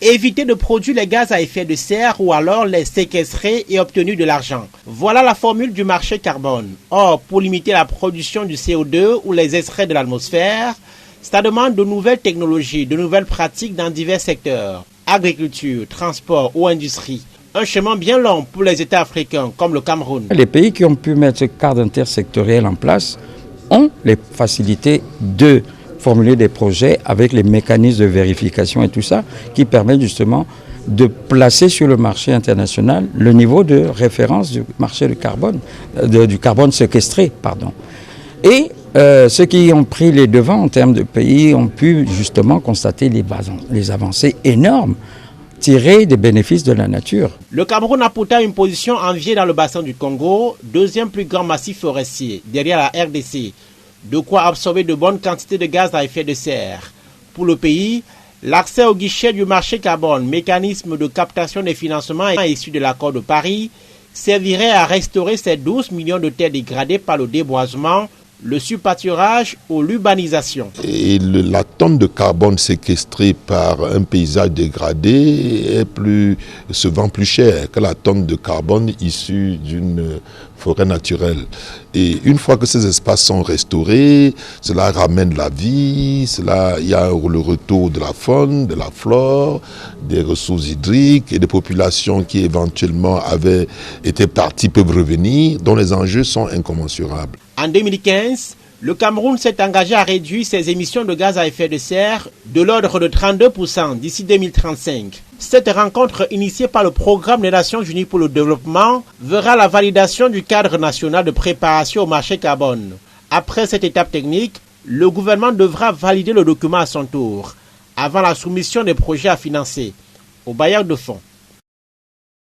Éviter de produire les gaz à effet de serre ou alors les séquestrer et obtenir de l'argent. Voilà la formule du marché carbone. Or, pour limiter la production du CO2 ou les extraits de l'atmosphère, ça demande de nouvelles technologies, de nouvelles pratiques dans divers secteurs. Agriculture, transport ou industrie. Un chemin bien long pour les États africains comme le Cameroun. Les pays qui ont pu mettre ce cadre intersectoriel en place ont les facilités de formuler des projets avec les mécanismes de vérification et tout ça qui permettent justement de placer sur le marché international le niveau de référence du marché du carbone séquestré. Et ceux qui ont pris les devants en termes de pays ont pu justement constater les avancées énormes tirées des bénéfices de la nature. Le Cameroun a pourtant une position enviée dans le bassin du Congo, deuxième plus grand massif forestier, derrière la RDC. De quoi absorber de bonnes quantités de gaz à effet de serre. Pour le pays, l'accès au guichet du marché carbone, mécanisme de captation des financements issus de l'accord de Paris, servirait à restaurer ces 12 millions de terres dégradées par le déboisement, le surpâturage ou l'urbanisation. Et la tonne de carbone séquestrée par un paysage dégradé se vend plus cher que la tonne de carbone issue d'une forêt naturelle. Et une fois que ces espaces sont restaurés, cela ramène la vie, il y a le retour de la faune, de la flore, des ressources hydriques et des populations qui éventuellement avaient été parties peuvent revenir, dont les enjeux sont incommensurables. En 2015, le Cameroun s'est engagé à réduire ses émissions de gaz à effet de serre de l'ordre de 32% d'ici 2035. Cette rencontre initiée par le Programme des Nations Unies pour le développement verra la validation du cadre national de préparation au marché carbone. Après cette étape technique, le gouvernement devra valider le document à son tour, avant la soumission des projets à financer aux bailleurs de fonds.